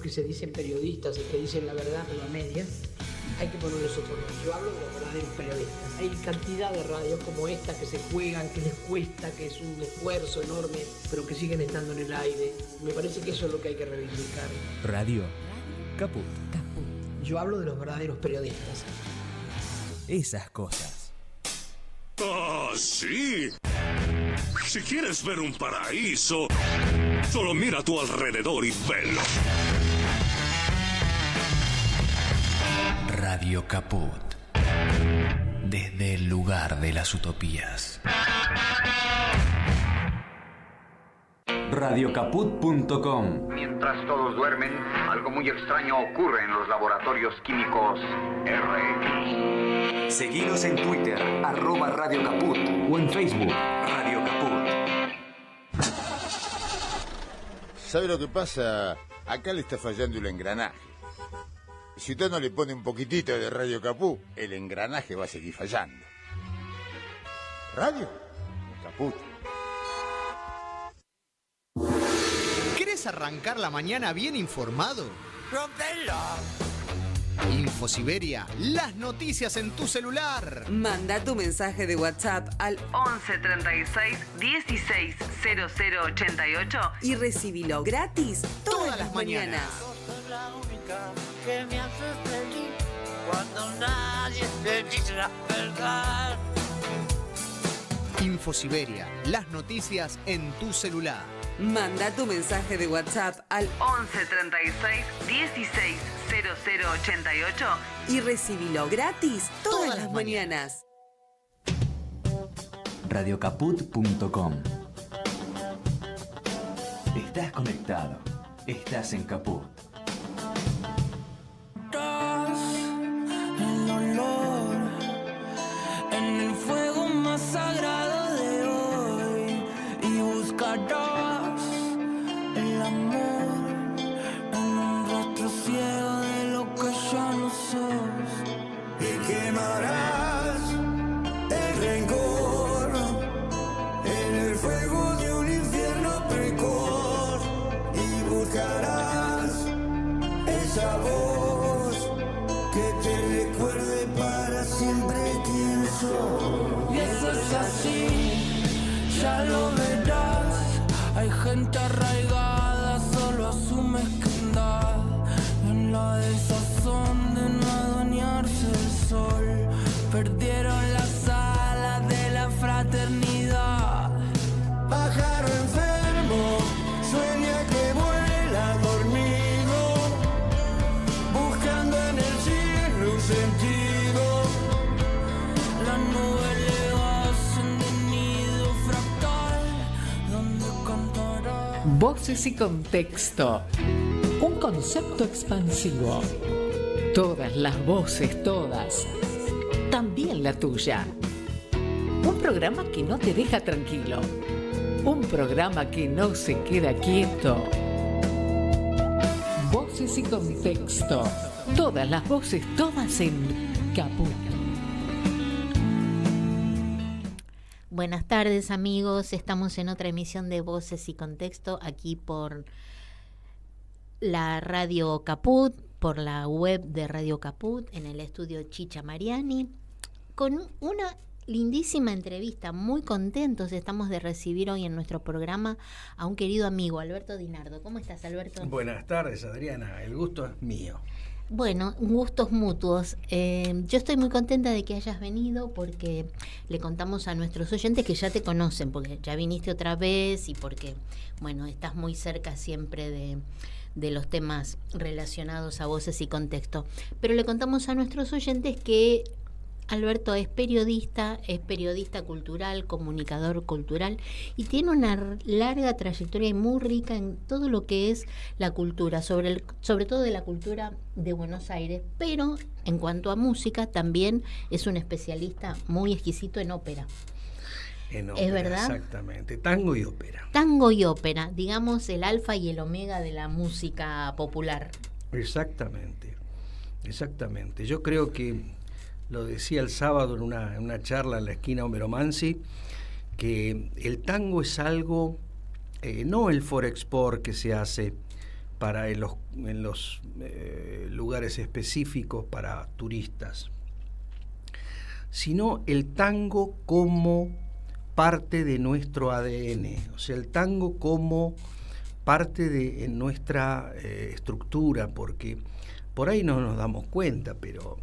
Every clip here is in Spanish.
que se dicen periodistas y que dicen la verdad pero a medias, hay que ponerles otro nombre. Yo hablo de los verdaderos periodistas. Hay cantidad de radios como esta que se juegan, que les cuesta, que es un esfuerzo enorme, pero que siguen estando en el aire. Me parece que eso es lo que hay que reivindicar. Radio Caput. Yo hablo de los verdaderos periodistas. Esas cosas. ¡Ah, sí! Si quieres ver un paraíso, solo mira a tu alrededor y velo. Radio Caput. Desde el lugar de las utopías. Radiocaput.com. Mientras todos duermen, algo muy extraño ocurre en los laboratorios químicos RX. Seguinos en Twitter, @Radio Caput, o en Facebook, Radio Caput. ¿Sabe lo que pasa? Acá le está fallando el engranaje. Si usted no le pone un poquitito de Radio Caput, el engranaje va a seguir fallando. Radio Caput. ¿Querés arrancar la mañana bien informado? ¡Rompelo! Infosiberia, las noticias en tu celular. Manda tu mensaje de WhatsApp al 11 36 16 00 88 y recibilo gratis todas las mañanas. Sos la única que me haces feliz cuando nadie te dice la verdad. Infosiberia, las noticias en tu celular. Manda tu mensaje de WhatsApp al 11 36 16 00 88 y recibilo gratis todas las mañanas. Radiocaput.com. Estás conectado. Estás en Caput. El olor en el fuego más sagrado de hoy y buscarás el amor en un rostro ciego de lo que ya no sos y quemarás el rencor en el fuego de un infierno precoz y buscarás esa voz que te recuerde para siempre quién sos. Y eso es así, ya lo verás. Hay gente arraigada solo a su mezquindad, en la desazón de no adueñarse del sol. Perdieron las alas de la fraternidad. Pájaro enfermo, sueña que vuela dormido, buscando en el cielo un sentido. La nube le hacen de nido fractal, donde cantará. Voces y contexto. Un concepto expansivo. Todas las voces, todas. También la tuya. Un programa que no te deja tranquilo. Un programa que no se queda quieto. Voces y contexto. Todas las voces, todas en Caput. Buenas tardes, amigos. Estamos en otra emisión de Voces y Contexto aquí por la Radio Caput, por la web de Radio Caput, en el estudio Chicha Mariani, con una lindísima entrevista. Muy contentos estamos de recibir hoy en nuestro programa a un querido amigo, Alberto Dinardo. ¿Cómo estás, Alberto? Buenas tardes, Adriana. El gusto es mío. Bueno, gustos mutuos. Yo estoy muy contenta de que hayas venido porque le contamos a nuestros oyentes que ya te conocen, porque ya viniste otra vez y porque, bueno, estás muy cerca siempre de los temas relacionados a voces y contexto. Pero le contamos a nuestros oyentes que Alberto es periodista cultural, comunicador cultural y tiene una larga trayectoria y muy rica en todo lo que es la cultura, sobre todo de la cultura de Buenos Aires, pero en cuanto a música también es un especialista muy exquisito en ópera. En ópera, ¿es verdad? Exactamente, tango y ópera. Tango y ópera, digamos el alfa y el omega de la música popular. Exactamente. Yo creo que lo decía el sábado en una charla en la esquina Homero Mansi, que el tango es algo, no el forexport que se hace para en los lugares específicos para turistas, sino el tango como parte de nuestro ADN, o sea, el tango como parte de nuestra estructura, porque por ahí no nos damos cuenta, pero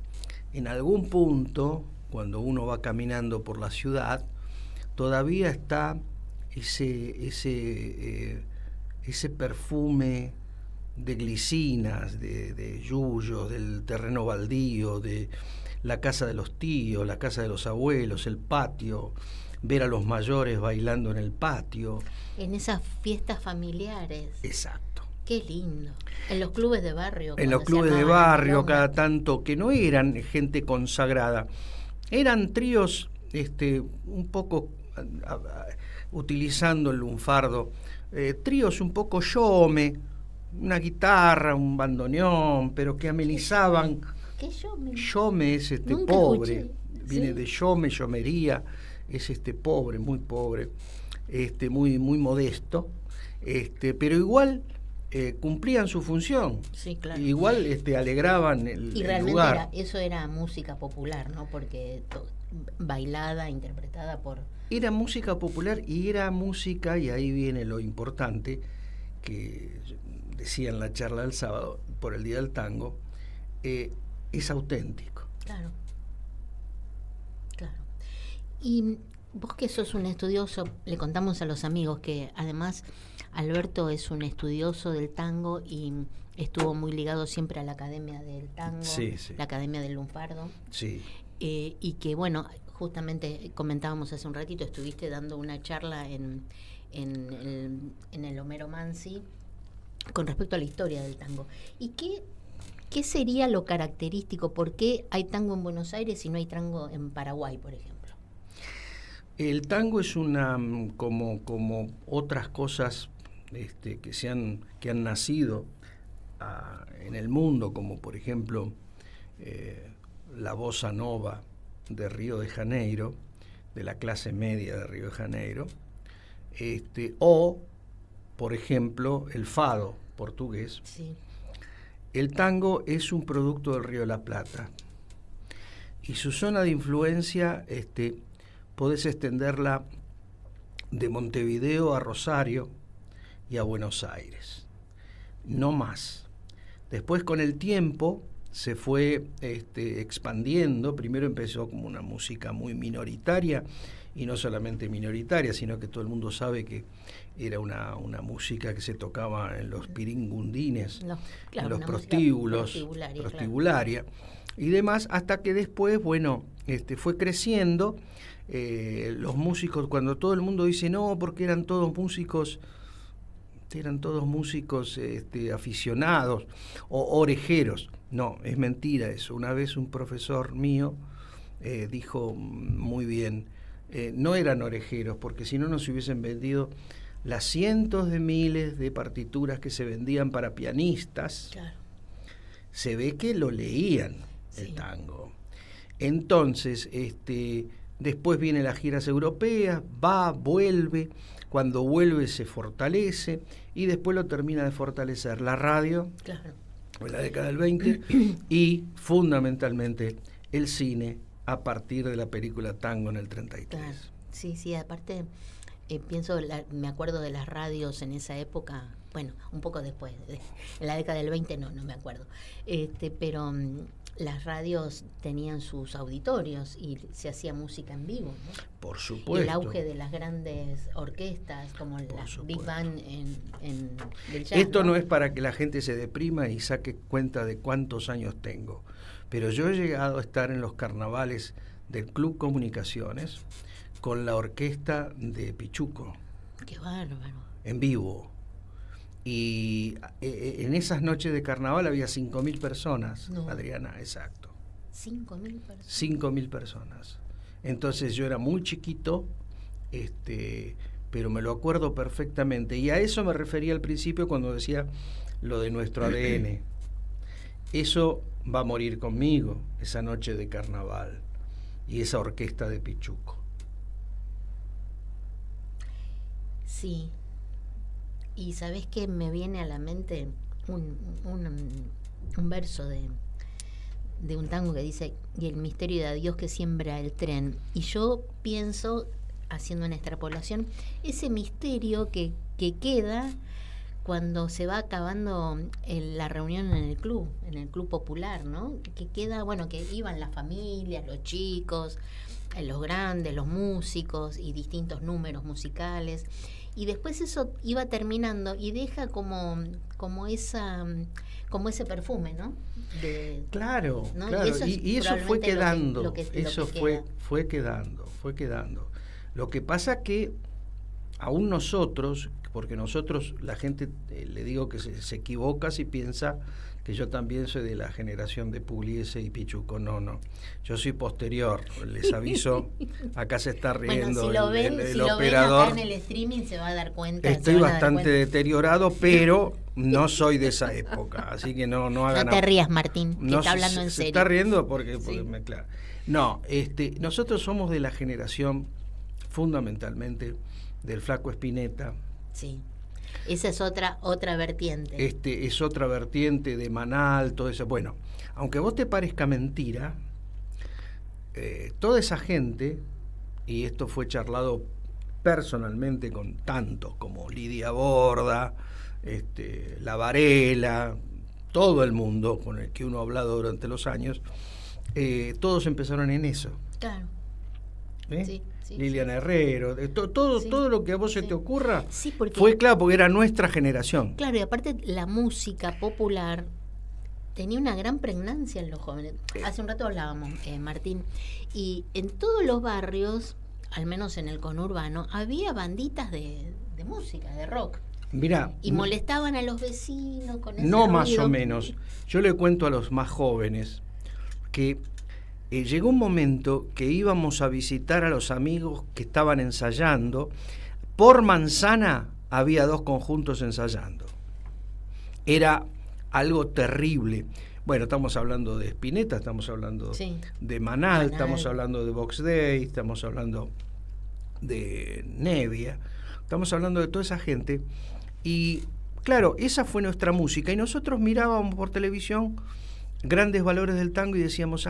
en algún punto, cuando uno va caminando por la ciudad, todavía está ese perfume de glicinas, de yuyos, del terreno baldío, de la casa de los tíos, la casa de los abuelos, el patio, ver a los mayores bailando en el patio. En esas fiestas familiares. Exacto. Qué lindo. En los clubes de barrio. En los clubes de barrio, cada tanto, que no eran gente consagrada, eran tríos un poco utilizando el lunfardo, tríos un poco yome, una guitarra, un bandoneón, pero que amenizaban. ¿Qué yome? Yome es Nunca pobre, escuché. viene Sí. de yome, yomería, es pobre, muy muy modesto, pero igual cumplían su función. Sí, claro. Igual alegraban el realmente lugar. eso era música popular, ¿no? Porque bailada, interpretada por... Era música popular y era música, y ahí viene lo importante, que decía en la charla del sábado, por el Día del Tango, es auténtico. Claro. Claro. Y vos que sos un estudioso, le contamos a los amigos que además Alberto es un estudioso del tango y estuvo muy ligado siempre a la Academia del Tango, Sí, sí. la Academia del Lunfardo. Sí. Y que, bueno, justamente comentábamos hace un ratito, estuviste dando una charla en el Homero Mansi con respecto a la historia del tango. ¿Y qué sería lo característico? ¿Por qué hay tango en Buenos Aires y no hay tango en Paraguay, por ejemplo? El tango es como otras cosas que han nacido en el mundo, como por ejemplo la bossa nova de Río de Janeiro, de la clase media de Río de Janeiro, o por ejemplo el fado portugués. Sí. El tango es un producto del Río de la Plata y su zona de influencia podés extenderla de Montevideo a Rosario y a Buenos Aires, no más. Después, con el tiempo, se fue expandiendo. Primero empezó como una música muy minoritaria, y no solamente minoritaria, sino que todo el mundo sabe que era una música que se tocaba en los piringundines, claro, en los una prostíbulos, música prostibularia, y demás, hasta que después, fue creciendo. Los músicos, cuando todo el mundo dice no, porque eran todos músicos aficionados o orejeros. No, es mentira eso. Una vez un profesor mío dijo muy bien, no eran orejeros, porque si no, no se hubiesen vendido las cientos de miles de partituras que se vendían para pianistas. Claro. Se ve que lo leían, sí, el tango. Entonces, después vienen las giras europeas, vuelve, cuando vuelve se fortalece y después lo termina de fortalecer la radio, claro, en la década del 20 y fundamentalmente el cine a partir de la película Tango en el 33. Claro. Sí, aparte me acuerdo de las radios en esa época, bueno, un poco después, en la década del 20 no me acuerdo, pero las radios tenían sus auditorios y se hacía música en vivo, ¿no? Por supuesto. Y el auge de las grandes orquestas como la Big Band del jazz. Esto no es para que la gente se deprima y saque cuenta de cuántos años tengo, pero yo he llegado a estar en los carnavales del Club Comunicaciones con la orquesta de Pichuco. ¡Qué bárbaro! En vivo. Y en esas noches de carnaval había 5.000 personas, no. Adriana, exacto. 5.000 personas. 5.000 personas. Entonces yo era muy chiquito, pero me lo acuerdo perfectamente. Y a eso me refería al principio cuando decía lo de nuestro ADN. Eso va a morir conmigo, esa noche de carnaval y esa orquesta de Pichuco. Sí. Y ¿sabés qué me viene a la mente? un verso de un tango que dice: y el misterio de Dios que siembra el tren. Y yo pienso, haciendo una extrapolación, ese misterio que queda cuando se va acabando la reunión en el club popular, ¿no? Que queda, bueno, que iban las familias, los chicos, los grandes, los músicos y distintos números musicales, y después eso iba terminando y deja como ese perfume, ¿no? Claro, ¿no? claro, y eso fue quedando, fue quedando. Lo que pasa que aún nosotros, porque nosotros, la gente, le digo que se equivoca si piensa que yo también soy de la generación de Pugliese y Pichuco. No, yo soy posterior, les aviso, acá se está riendo. Bueno, si lo ven acá en el streaming se va a dar cuenta. Estoy bastante deteriorado, pero no soy de esa época, así que no hagan... No te rías, Martín, que está hablando en serio. Se está riendo porque sí. Claro. No, nosotros somos de la generación fundamentalmente del Flaco Spinetta. Sí. Esa es otra vertiente. Es otra vertiente de Manal, todo eso. Bueno, aunque a vos te parezca mentira, toda esa gente, y esto fue charlado personalmente con tantos como Lidia Borda, La Varela, todo el mundo con el que uno ha hablado durante los años, todos empezaron en eso. Claro. Sí. Liliana Herrero, todo lo que a vos se te ocurra, porque fue claro, porque era nuestra generación. Claro, y aparte la música popular tenía una gran pregnancia en los jóvenes. Hace un rato hablábamos, Martín, y en todos los barrios, al menos en el conurbano, había banditas de música, de rock. Mirá, y molestaban a los vecinos con ese no ruido. Más o menos. Yo le cuento a los más jóvenes que llegó un momento que íbamos a visitar a los amigos que estaban ensayando. Por manzana había 2 conjuntos ensayando. Era algo terrible. Bueno, estamos hablando de Spinetta, estamos hablando de Manal, estamos hablando de Box Day, estamos hablando de Nevia, estamos hablando de toda esa gente. Y claro, esa fue nuestra música. Y nosotros mirábamos por televisión Grandes Valores del Tango y decíamos,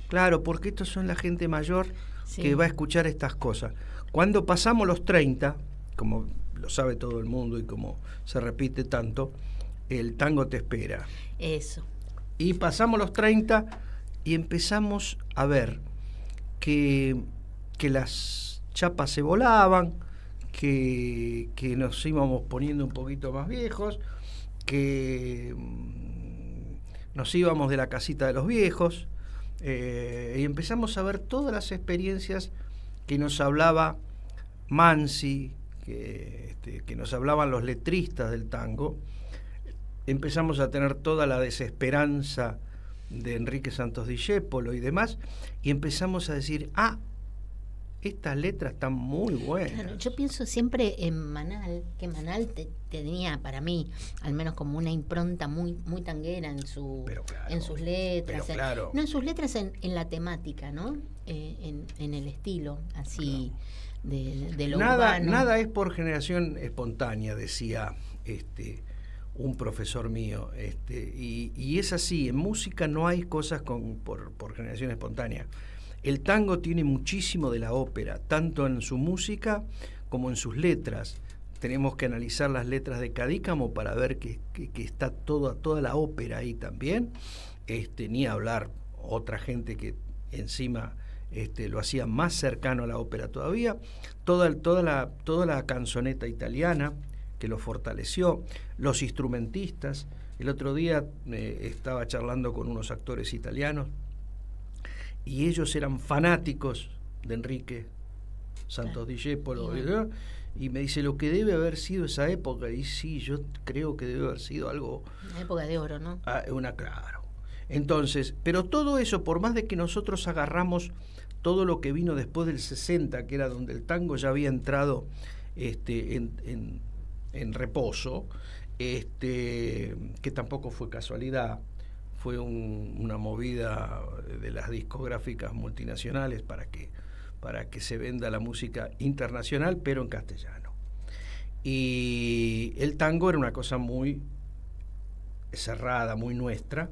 claro, porque estos son la gente mayor que va a escuchar estas cosas. Cuando pasamos los 30, como lo sabe todo el mundo y como se repite tanto, el tango te espera. Eso. Y pasamos los 30 y empezamos a ver que las chapas se volaban, que nos íbamos poniendo un poquito más viejos, que nos íbamos de la casita de los viejos, y empezamos a ver todas las experiencias que nos hablaba Mansi, que nos hablaban los letristas del tango. Empezamos a tener toda la desesperanza de Enrique Santos Discépolo y demás, y empezamos a decir, estas letras están muy buenas. Claro, yo pienso siempre en Manal, que Manal tenía para mí, al menos como una impronta muy tanguera en sus letras. No en sus letras, en la temática, ¿no? En el estilo, así, de lo urbano. Nada es por generación espontánea, decía un profesor mío, y es así. En música no hay cosas por generación espontánea. El tango tiene muchísimo de la ópera, tanto en su música como en sus letras. Tenemos que analizar las letras de Cadícamo para ver que está toda la ópera ahí también. Ni hablar otra gente que encima lo hacía más cercano a la ópera todavía. Toda la canzoneta italiana que lo fortaleció. Los instrumentistas. El otro día estaba charlando con unos actores italianos y ellos eran fanáticos de Enrique Santos Discépolo, y me dice lo que debe haber sido esa época, y sí, yo creo que debe haber sido algo... Una época de oro, ¿no? Claro. Entonces, pero todo eso, por más de que nosotros agarramos todo lo que vino después del 60, que era donde el tango ya había entrado en reposo, que tampoco fue casualidad, fue una movida de las discográficas multinacionales para que se venda la música internacional, pero en castellano. Y el tango era una cosa muy cerrada, muy nuestra,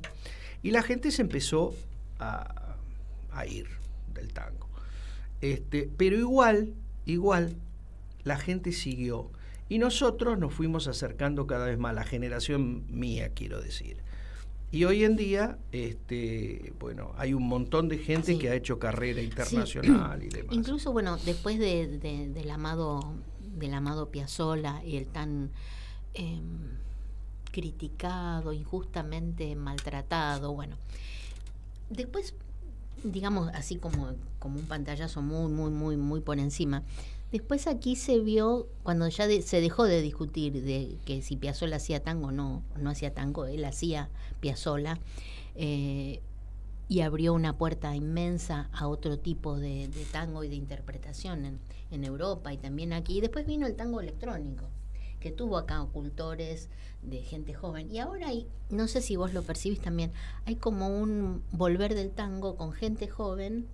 y la gente se empezó a ir del tango. Pero igual la gente siguió, y nosotros nos fuimos acercando cada vez más, la generación mía, quiero decir. Y hoy en día, bueno, hay un montón de gente que ha hecho carrera internacional y demás. Incluso, bueno, después del amado Piazzolla y el tan criticado, injustamente maltratado, bueno, después, digamos, así como un pantallazo muy por encima. Después aquí se vio, cuando ya se dejó de discutir de que si Piazzolla hacía tango o no hacía tango, él hacía Piazzolla, y abrió una puerta inmensa a otro tipo de tango y de interpretación en Europa y también aquí. Y después vino el tango electrónico, que tuvo acá cultores de gente joven. Y ahora hay, no sé si vos lo percibís también, hay como un volver del tango con gente joven,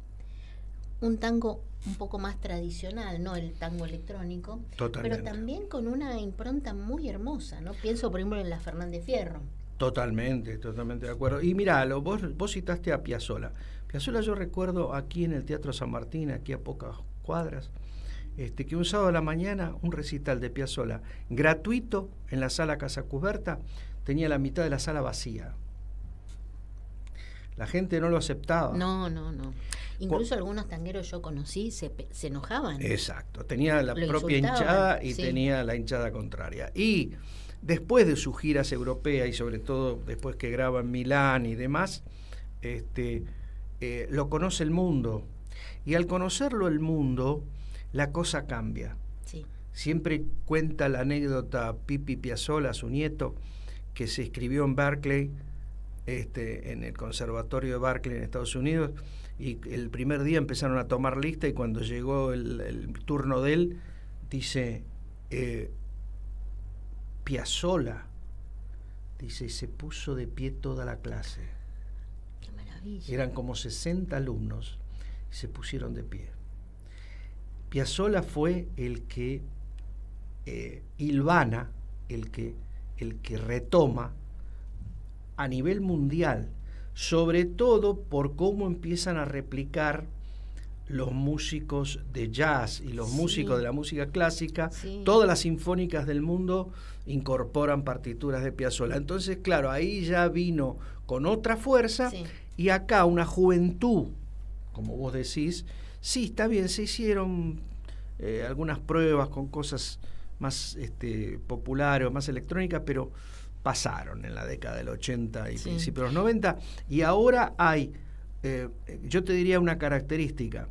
un tango un poco más tradicional, no el tango electrónico, Totalmente. pero también con una impronta muy hermosa, ¿no? Pienso, por ejemplo, en la Fernández Fierro. Totalmente de acuerdo. Y mirá, vos citaste a Piazzolla. Piazzolla yo recuerdo aquí en el Teatro San Martín, aquí a pocas cuadras, que un sábado a la mañana un recital de Piazzolla gratuito en la sala Casa Cubierta tenía la mitad de la sala vacía. La gente no lo aceptaba. No. Incluso algunos tangueros yo conocí se enojaban. Exacto, tenía la Lo propia insultaban, hinchada y sí. tenía la hinchada contraria. Y después de sus giras europeas y sobre todo después que graba en Milán y demás, lo conoce el mundo. Y al conocerlo el mundo, la cosa cambia. Sí. Siempre cuenta la anécdota Pipi Piazzolla, su nieto, que se inscribió en Berkeley, en el Conservatorio de Berkeley en Estados Unidos, y el primer día empezaron a tomar lista y cuando llegó el turno de él, dice, Piazzolla, dice, y se puso de pie toda la clase. Qué maravilla. Eran como 60 alumnos y se pusieron de pie. Piazzolla fue el que hilvana, el que retoma a nivel mundial, sobre todo por cómo empiezan a replicar los músicos de jazz y los músicos de la música clásica. Todas las sinfónicas del mundo incorporan partituras de Piazzolla. Entonces, claro, ahí ya vino con otra fuerza, y acá una juventud, como vos decís, sí, está bien, se hicieron algunas pruebas con cosas más populares o más electrónicas, pero pasaron en la década del 80 y principios de los 90, y ahora hay, yo te diría una característica,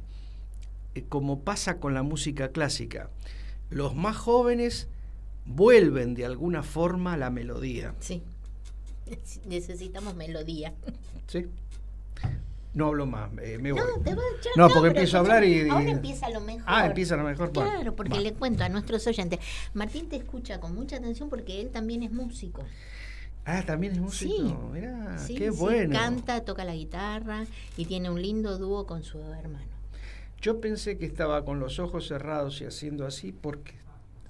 como pasa con la música clásica, los más jóvenes vuelven de alguna forma a la melodía. Sí, necesitamos melodía. Sí. No hablo más, me voy. No, porque empiezo a hablar y... Ahora empieza lo mejor. Empieza lo mejor. Claro, porque le cuento a nuestros oyentes. Martín te escucha con mucha atención porque él también es músico. También es músico. Sí. Mirá, Sí, qué bueno. Canta, toca la guitarra y tiene un lindo dúo con su hermano. Yo pensé que estaba con los ojos cerrados y haciendo así porque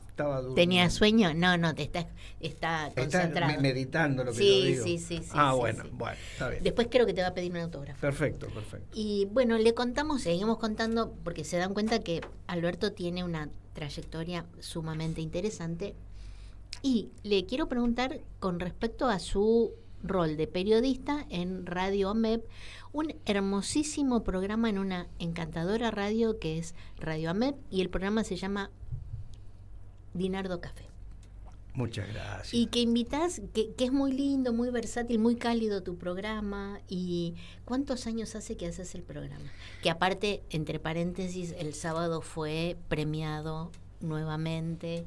estaba durmiendo. ¿Tenía sueño? No, te está concentrado. Está meditando lo que yo digo. Sí. Bueno, está bien. Después creo que te va a pedir un autógrafo. Perfecto. Y bueno, seguimos contando, porque se dan cuenta que Alberto tiene una trayectoria sumamente interesante. Y le quiero preguntar con respecto a su rol de periodista en Radio AMEP, un hermosísimo programa en una encantadora radio que es Radio AMEP, y el programa se llama Dinardo Café. Muchas gracias. Y que invitás, que es muy lindo, muy versátil, muy cálido tu programa. ¿Y cuántos años hace que haces el programa? Que aparte, entre paréntesis, el sábado fue premiado nuevamente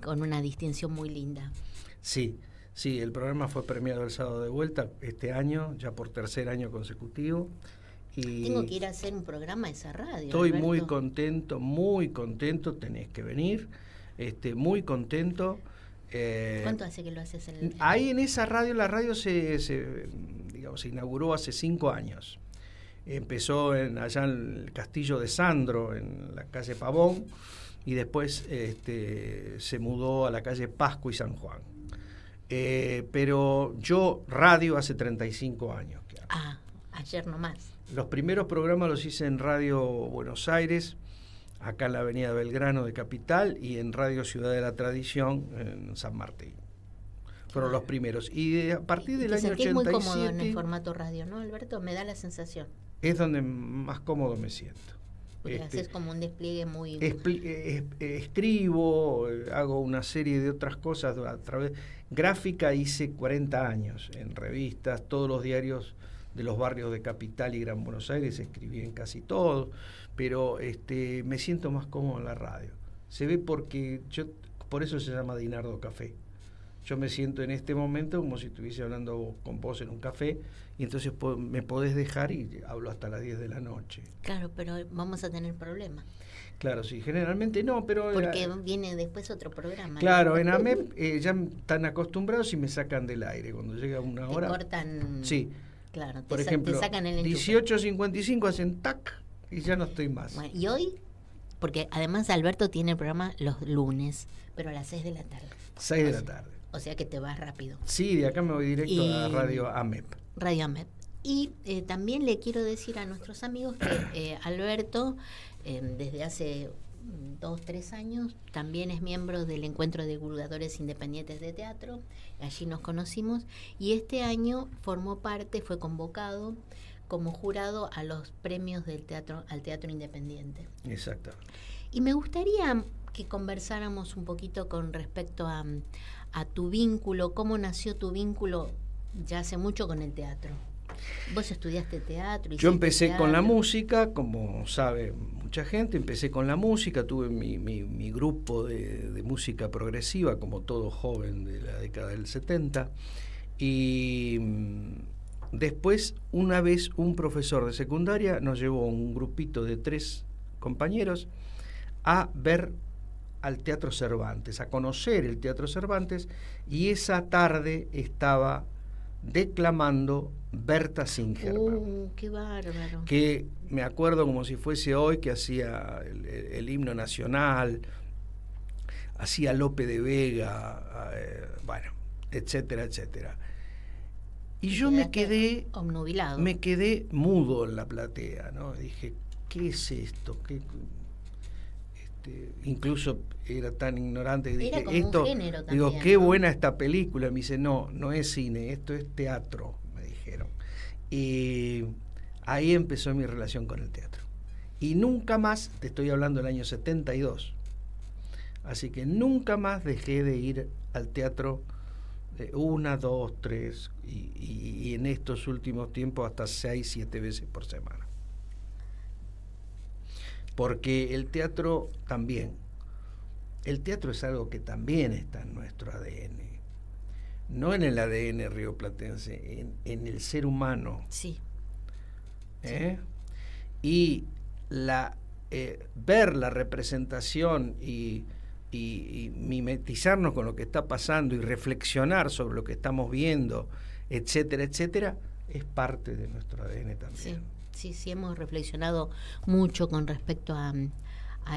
con una distinción muy linda. Sí, el programa fue premiado el sábado de vuelta este año, ya por tercer año consecutivo. Y tengo que ir a hacer un programa a esa radio. Estoy Alberto. muy contento, tenés que venir. Muy contento. ¿Cuánto hace que lo haces? Ahí en esa radio, la radio se inauguró hace 5 años. Empezó allá en el Castillo de Sandro, en la calle Pavón, y después se mudó a la calle Pascua y San Juan. Pero yo radio hace 35 años que hago. Ayer nomás. Los primeros programas los hice en Radio Buenos Aires, acá en la avenida Belgrano de Capital, y en Radio Ciudad de la Tradición en San Martín. Fueron los primeros. Y a partir del año 87... muy cómodo en el formato radio, ¿no, Alberto? Me da la sensación. Es donde más cómodo me siento. Porque haces como un despliegue muy... Escribo, hago una serie de otras cosas a través... Gráfica hice 40 años en revistas, todos los diarios de los barrios de Capital y Gran Buenos Aires, escribí en casi todos, pero me siento más cómodo en la radio. Se ve porque por eso se llama Dinardo Café. Yo me siento en este momento como si estuviese hablando con vos en un café, y entonces me podés dejar y hablo hasta las 10 de la noche. Claro, pero vamos a tener problemas. Claro, sí, generalmente no, pero... Porque viene después otro programa. Claro, ¿no? en AMEP ya están acostumbrados y me sacan del aire. Cuando llega una hora... Te cortan... Sí. Claro, por ejemplo, te sacan el enchufe. 18:55 hacen tac y ya no estoy más. Bueno, y hoy, porque además Alberto tiene el programa los lunes, pero a las 6 de la tarde. 6 de la tarde. O sea que te vas rápido. Sí, de acá me voy directo a Radio AMEP. Radio AMEP. Y también le quiero decir a nuestros amigos que Alberto, desde hace 2-3 años, también es miembro del Encuentro de Divulgadores Independientes de Teatro. Allí nos conocimos. Y este año fue convocado como jurado a los premios del teatro, al teatro independiente. Exacto. Y me gustaría que conversáramos un poquito con respecto a tu vínculo, cómo nació tu vínculo ya hace mucho con el teatro. Vos estudiaste teatro. Yo empecé con la música, como sabe mucha gente, empecé con la música, tuve mi grupo de música progresiva, como todo joven de la década del 70, y después una vez un profesor de secundaria nos llevó un grupito de 3 compañeros a ver al Teatro Cervantes, a conocer el Teatro Cervantes, y esa tarde estaba declamando Berta Singerman. ¡Qué bárbaro! Que me acuerdo como si fuese hoy, que hacía el himno nacional, hacía Lope de Vega, bueno, etcétera, etcétera. Y yo me quedé mudo en la platea, ¿no? Dije, ¿qué es esto? Incluso era tan ignorante que dije, esto, digo, qué buena esta película. Me dice, no es cine, esto es teatro, me dijeron. Y ahí empezó mi relación con el teatro. Y nunca más, te estoy hablando del año 72, así que nunca más dejé de ir al teatro 1, 2, 3 y en estos últimos tiempos hasta 6, 7 veces por semana. Porque el teatro es algo que también está en nuestro ADN, no en el ADN rioplatense, en el ser humano. Sí. Y ver la representación y mimetizarnos con lo que está pasando y reflexionar sobre lo que estamos viendo, etcétera, etcétera, es parte de nuestro ADN también. Sí, hemos reflexionado mucho con respecto a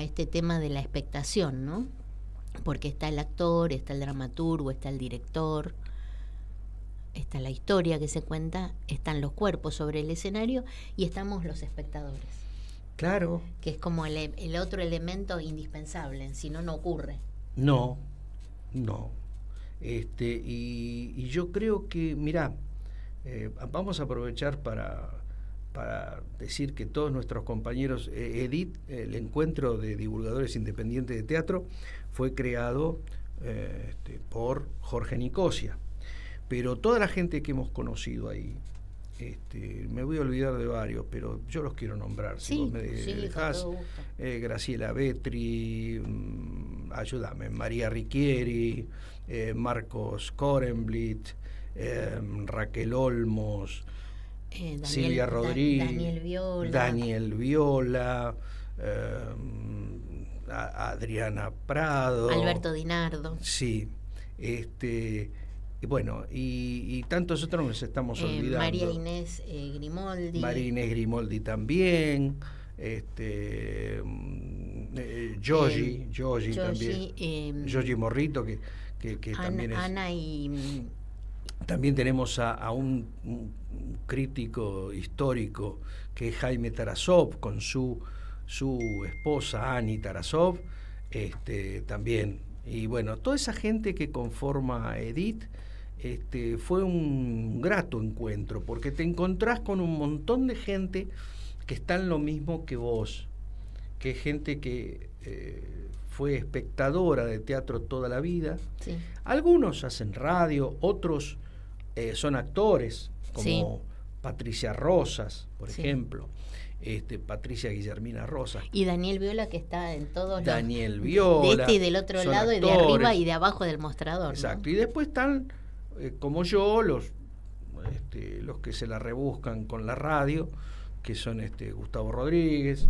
este tema de la expectación, ¿no? Porque está el actor, está el dramaturgo, está el director, está la historia que se cuenta, están los cuerpos sobre el escenario y estamos los espectadores. Claro. Que es como el otro elemento indispensable, si no, no ocurre. No. Y yo creo que, mirá, vamos a aprovechar para decir que todos nuestros compañeros, EDIT, el Encuentro de Divulgadores Independientes de Teatro, fue creado por Jorge Nicosia. Pero toda la gente que hemos conocido ahí, me voy a olvidar de varios, pero yo los quiero nombrar, si vos me dejás. Graciela Betri, ayúdame, María Riquieri, Marcos Korenblit, Raquel Olmos, Silvia Rodríguez, Daniel Viola, Adriana Prado, Alberto Dinardo. Sí, bueno, y tantos otros nos estamos olvidando. María Inés Grimoldi. María Inés Grimoldi también, Yogi también, Yogi Morrito, que que Ana, también es... Ana y... También tenemos a un crítico histórico que es Jaime Tarasov, con su esposa Ani Tarasov, también. Y bueno, toda esa gente que conforma Edith, fue un grato encuentro, porque te encontrás con un montón de gente que está en lo mismo que vos, que es gente que fue espectadora de teatro toda la vida. Sí. Algunos hacen radio, otros son actores, como sí. Patricia Rosas, por sí. ejemplo, Patricia Guillermina Rosas. Y Daniel Viola, que está en todos Daniel los... Viola. De y del otro lado, actores. Y de arriba y de abajo del mostrador. Exacto, ¿no? Y después están, como yo, los que se la rebuscan con la radio, que son Gustavo Rodríguez,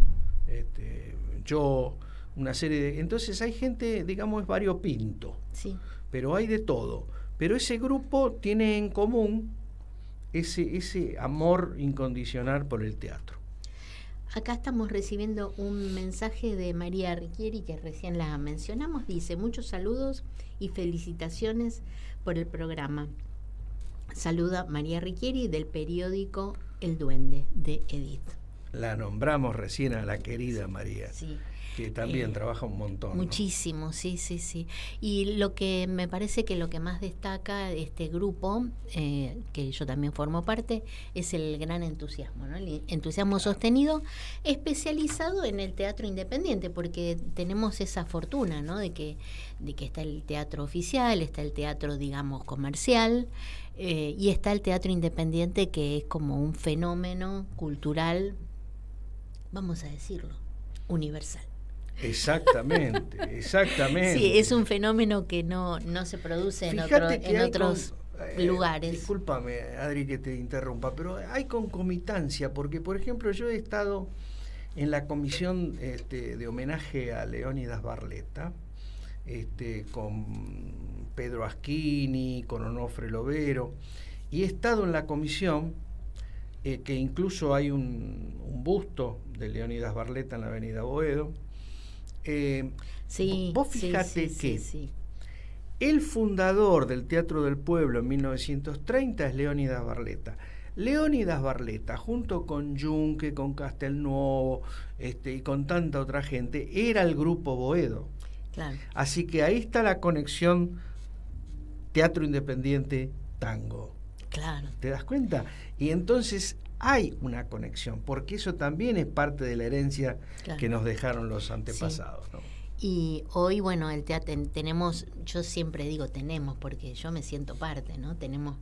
yo, una serie de... Entonces hay gente, digamos, es variopinto, sí. Pero hay de todo. Pero ese grupo tiene en común ese amor incondicional por el teatro. Acá estamos recibiendo un mensaje de María Riquieri, que recién la mencionamos. Dice: muchos saludos y felicitaciones por el programa. Saluda María Riquieri, del periódico El Duende, de Edith. La nombramos recién a la querida María. Sí. Que también trabaja un montón. Muchísimo, ¿no? Sí. Y lo que me parece que lo que más destaca este grupo, que yo también formo parte, es el gran entusiasmo, ¿no? El entusiasmo sostenido, especializado en el teatro independiente, porque tenemos esa fortuna, ¿no? De que está el teatro oficial, está el teatro, digamos, comercial, y está el teatro independiente, que es como un fenómeno cultural, vamos a decirlo, universal. Exactamente. Sí, es un fenómeno que no se produce en otros lugares. Discúlpame, Adri, que te interrumpa, pero hay concominancia, porque, por ejemplo, yo he estado en la comisión de homenaje a Leónidas Barletta, con Pedro Aschini, con Onofre Lovero, y he estado en la comisión que incluso hay un busto de Leónidas Barletta en la Avenida Boedo. Vos fijate que el fundador del Teatro del Pueblo en 1930 es Leónidas Barletta. Leónidas Barletta, junto con Junque, con Castelnuovo, y con tanta otra gente, era el grupo Boedo. Claro. Así que ahí está la conexión teatro independiente tango. Claro. ¿Te das cuenta? Y entonces hay una conexión, porque eso también es parte de la herencia que nos dejaron los antepasados, ¿no? Y hoy, bueno, el teatro tenemos, yo siempre digo tenemos, porque yo me siento parte, ¿no? Tenemos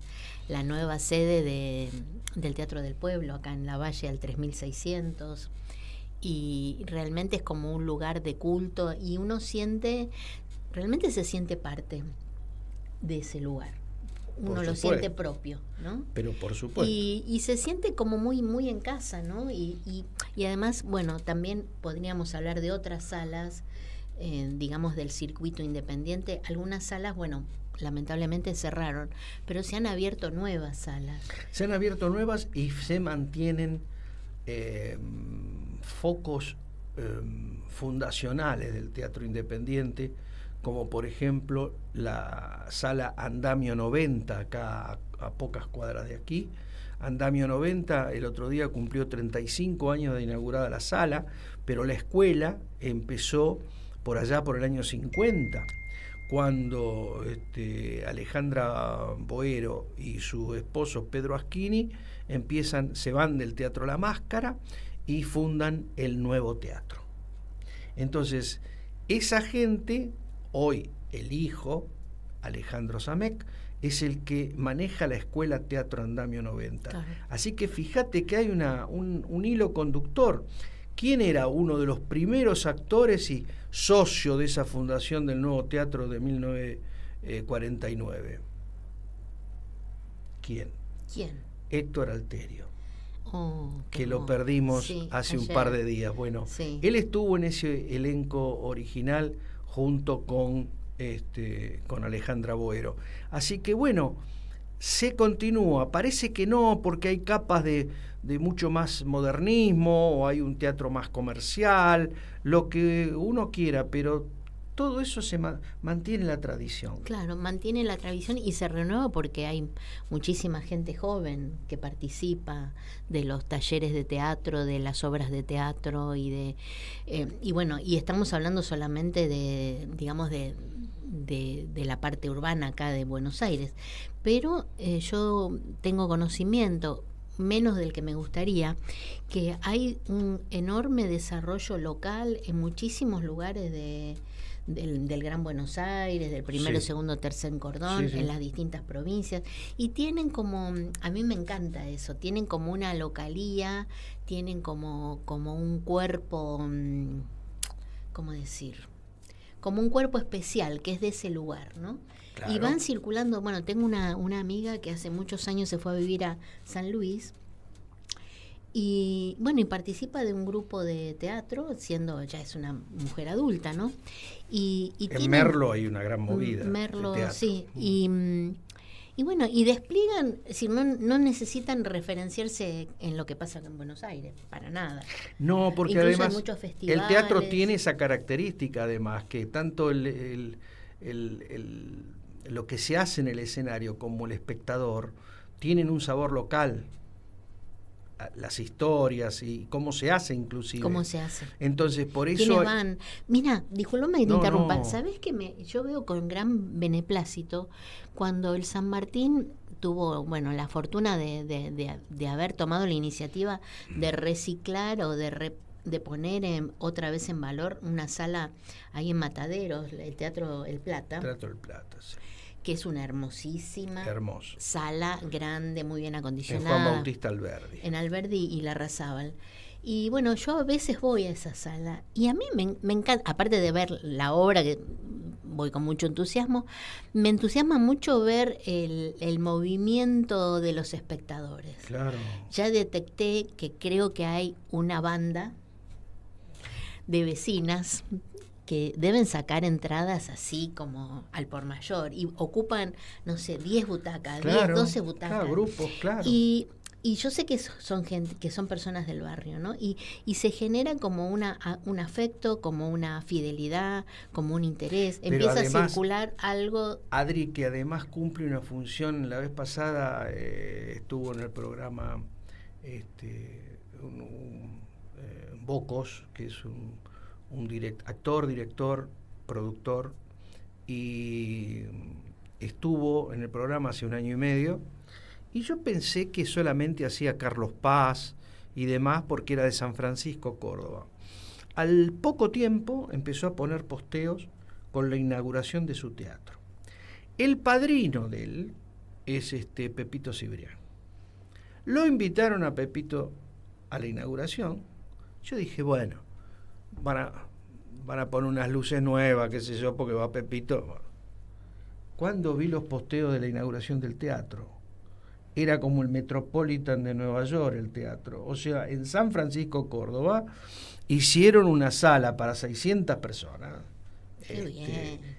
la nueva sede del Teatro del Pueblo, acá en la Valle al 3600, y realmente es como un lugar de culto, y uno realmente se siente parte de ese lugar. Uno lo siente propio, ¿no? Pero por supuesto. Y se siente como muy, muy en casa, ¿no? Y además, bueno, también podríamos hablar de otras salas, digamos, del circuito independiente. Algunas salas, bueno, lamentablemente cerraron, pero se han abierto nuevas salas. Se han abierto nuevas y se mantienen focos fundacionales del teatro independiente, como por ejemplo la sala Andamio 90, acá a pocas cuadras de aquí. Andamio 90 el otro día cumplió 35 años de inaugurada la sala, pero la escuela empezó por allá por el año 50, cuando Alejandra Boero y su esposo Pedro Aschini se van del Teatro La Máscara y fundan el nuevo teatro. Entonces, esa gente, hoy el hijo, Alejandro Samek, es el que maneja la escuela Teatro Andamio 90. Claro. Así que fíjate que hay un hilo conductor. ¿Quién era uno de los primeros actores y socio de esa fundación del nuevo teatro de 1949? ¿Quién? Héctor Alterio. Que lo perdimos hace ayer. Un par de días. Bueno, él estuvo en ese elenco original junto con Alejandra Boero. Así que bueno, se continúa. Parece que no, porque hay capas de mucho más modernismo, o hay un teatro más comercial, lo que uno quiera, pero todo eso se mantiene la tradición. Claro, mantiene la tradición y se renueva porque hay muchísima gente joven que participa de los talleres de teatro, de las obras de teatro y bueno, y estamos hablando solamente de, digamos, de la parte urbana acá de Buenos Aires, pero yo tengo conocimiento, menos del que me gustaría, que hay un enorme desarrollo local en muchísimos lugares del Gran Buenos Aires, del primero, segundo, tercer cordón, en las distintas provincias, y tienen como, a mí me encanta eso, tienen como una localía, tienen como un cuerpo, ¿cómo decir? Como un cuerpo especial que es de ese lugar, ¿no? Claro. Y van circulando, bueno, tengo una amiga que hace muchos años se fue a vivir a San Luis y bueno, y participa de un grupo de teatro, ya es una mujer adulta, ¿no? Y en Merlo hay una gran movida. Merlo, sí. Y bueno, y despliegan, es decir, no necesitan referenciarse en lo que pasa en Buenos Aires, para nada. No, porque incluso además hay muchos festivales. El teatro tiene esa característica, además, que tanto lo que se hace en el escenario como el espectador tienen un sabor local. Las historias y cómo se hace, inclusive. ¿Cómo se hace? Entonces, por eso... ¿Quiénes van? Mira, discúlpame que te interrumpa. No. ¿Sabés que yo veo con gran beneplácito cuando el San Martín tuvo, bueno, la fortuna de haber tomado la iniciativa de reciclar o de poner otra vez en valor una sala ahí en Mataderos, el Teatro El Plata. Teatro El Plata, sí. Que es una hermosísima sala grande, muy bien acondicionada. En Juan Bautista Alberdi. En Alberdi y Larrazábal. Y bueno, yo a veces voy a esa sala y a mí me encanta, aparte de ver la obra, que voy con mucho entusiasmo, me entusiasma mucho ver el movimiento de los espectadores. Claro. Ya detecté que creo que hay una banda de vecinas que deben sacar entradas así como al por mayor y ocupan, no sé, 10 butacas, claro, 10, 12 butacas. Claro, grupos, claro. Y yo sé que son gente, que son personas del barrio, ¿no? Y se genera como un afecto, como una fidelidad, como un interés. Pero empieza además, a circular algo. Adri, que además cumple una función. La vez pasada estuvo en el programa Bocos, que es un actor, director, productor, y estuvo en el programa hace 1 año y medio, y yo pensé que solamente hacía Carlos Paz y demás porque era de San Francisco, Córdoba. Al poco tiempo empezó a poner posteos con la inauguración de su teatro. El padrino de él es Pepito Cibrián. Lo invitaron a Pepito a la inauguración. Yo dije, bueno, van a poner unas luces nuevas, qué sé yo, porque va Pepito. Cuando vi los posteos de la inauguración del teatro, era como el Metropolitan de Nueva York el teatro. O sea, en San Francisco, Córdoba, hicieron una sala para 600 personas.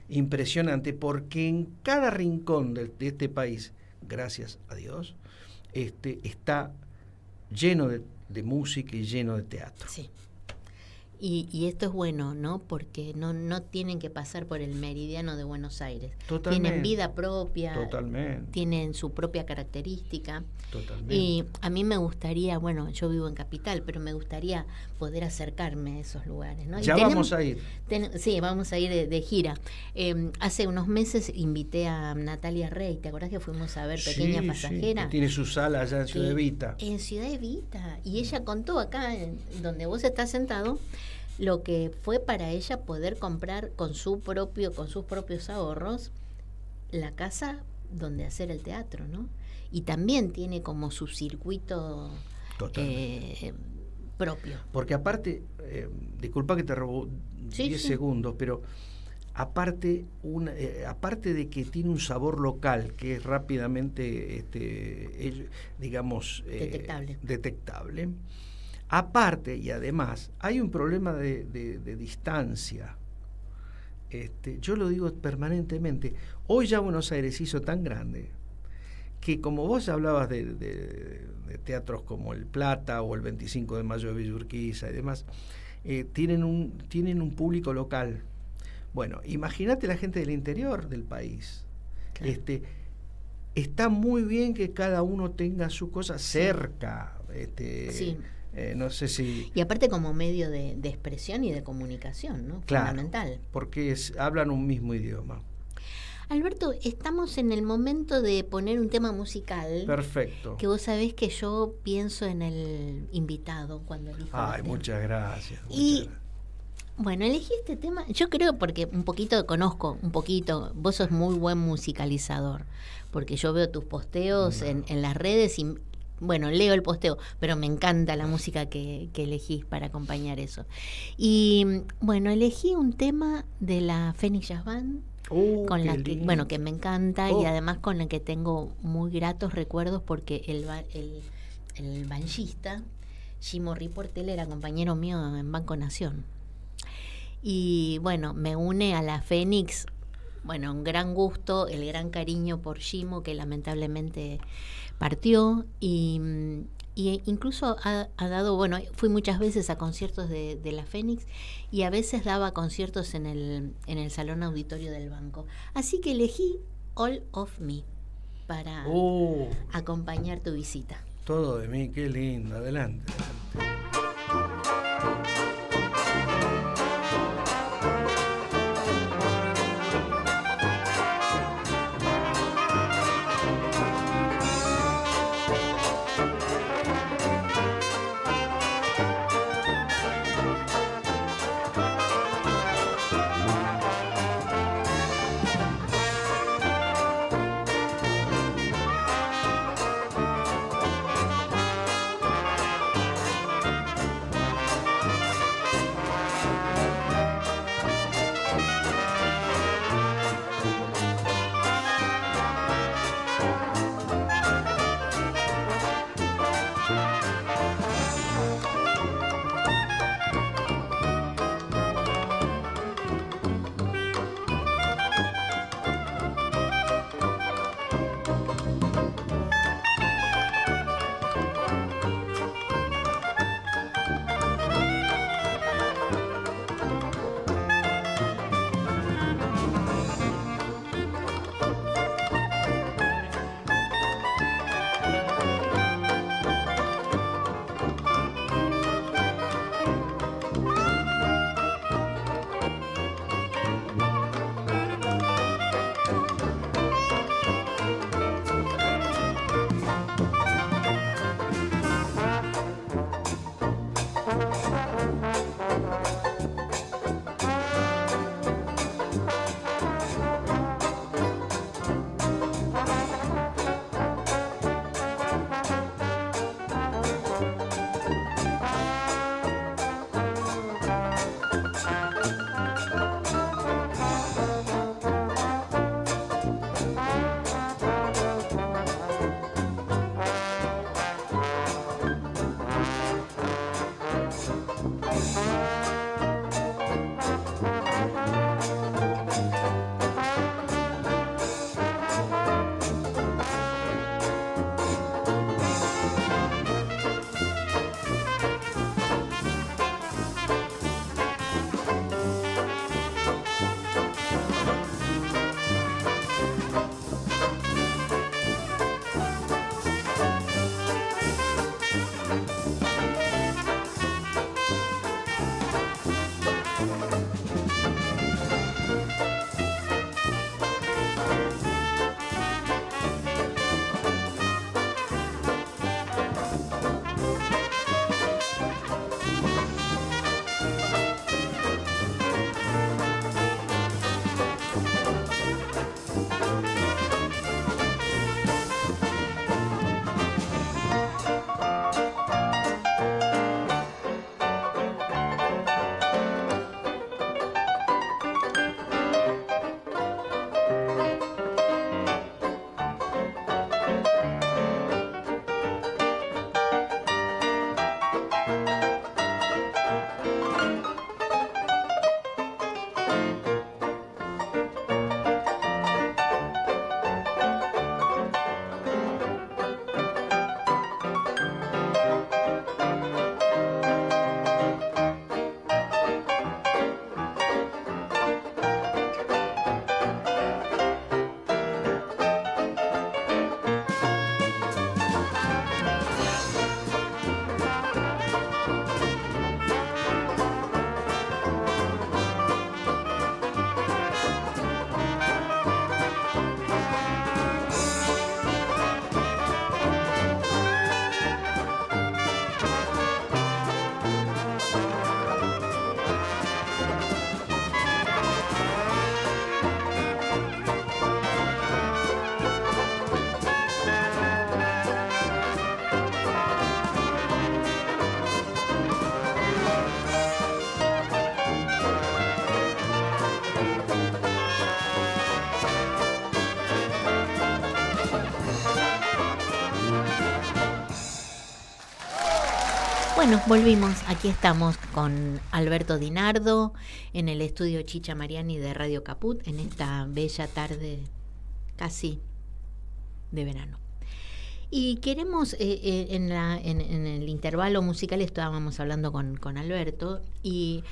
Impresionante, porque en cada rincón de este país, gracias a Dios, está lleno de música y lleno de teatro. Sí. Y esto es bueno, ¿no? Porque no tienen que pasar por el meridiano de Buenos Aires. Totalmente. Tienen vida propia. Totalmente. Tienen su propia característica. Totalmente. Y a mí me gustaría, bueno, yo vivo en Capital, pero me gustaría poder acercarme a esos lugares, ¿no? Ya vamos a ir. Sí, vamos a ir de gira. Hace unos meses invité a Natalia Rey, ¿te acordás que fuimos a ver Pequeña Pasajera? Sí, que tiene su sala allá en Ciudad Evita. En Ciudad Evita. Y ella contó acá, donde vos estás sentado, lo que fue para ella poder comprar con sus propios ahorros la casa donde hacer el teatro, ¿no? Y también tiene como su circuito propio. Porque aparte, disculpa que te robo 10 segundos, pero aparte de que tiene un sabor local que es rápidamente, detectable. Aparte y además, hay un problema de distancia. Yo lo digo permanentemente. Hoy ya Buenos Aires se hizo tan grande que, como vos hablabas de teatros como El Plata o el 25 de Mayo de Villa Urquiza y demás, tienen un público local. Bueno, imagínate la gente del interior del país. Claro. Está muy bien que cada uno tenga su cosa cerca. Sí. No sé si... Y aparte como medio de expresión y de comunicación, ¿no? Claro, fundamental. porque hablan un mismo idioma. Alberto, estamos en el momento de poner un tema musical. Perfecto. Que vos sabés que yo pienso en el invitado cuando elijo. Ay, muchas gracias. Bueno, elegí este tema, yo creo porque un poquito conozco, vos sos muy buen musicalizador, porque yo veo tus posteos en las redes y, bueno, leo el posteo, pero me encanta la música que elegís para acompañar eso. Y, bueno, elegí un tema de la Phoenix Jazz Band, con la que, bueno, que me encanta y además con la que tengo muy gratos recuerdos porque el banjista, Jimo Riportel, era compañero mío en Banco Nación. Y bueno, me une a la Fénix, bueno, un gran gusto, el gran cariño por Jimo, que lamentablemente partió, y incluso ha dado, bueno, fui muchas veces a conciertos de la Fénix y a veces daba conciertos en el salón auditorio del banco. Así que elegí All of Me para acompañar tu visita. Todo de mí, qué lindo, adelante. Bueno, volvimos. Aquí estamos con Alberto Dinardo en el estudio Chicha Mariani de Radio Caput en esta bella tarde casi de verano. Y queremos, en el intervalo musical estábamos hablando con Alberto y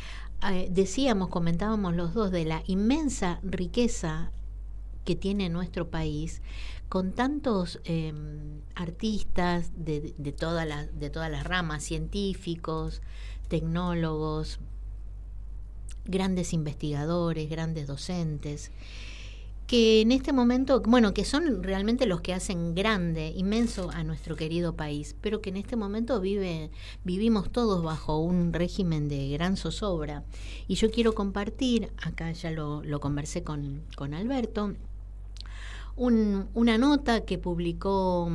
comentábamos los dos de la inmensa riqueza que tiene nuestro país con tantos artistas de todas las ramas, científicos, tecnólogos, grandes investigadores, grandes docentes, que en este momento, que son realmente los que hacen grande, inmenso a nuestro querido país, pero que en este momento vivimos todos bajo un régimen de gran zozobra. Y yo quiero compartir, acá ya lo conversé con Alberto, una nota que publicó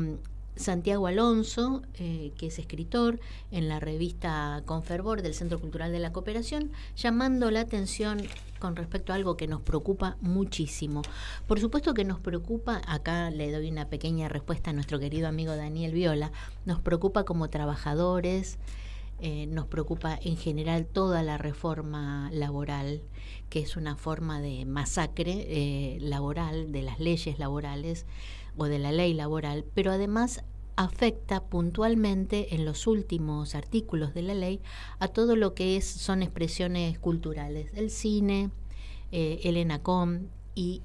Santiago Alonso, que es escritor, en la revista Confervor del Centro Cultural de la Cooperación, llamando la atención con respecto a algo que nos preocupa muchísimo. Por supuesto que nos preocupa, acá le doy una pequeña respuesta a nuestro querido amigo Daniel Viola, nos preocupa como trabajadores, nos preocupa en general toda la reforma laboral, que es una forma de masacre laboral, de las leyes laborales o de la ley laboral, pero además afecta puntualmente en los últimos artículos de la ley a todo lo que son expresiones culturales, el cine, el ENACOM y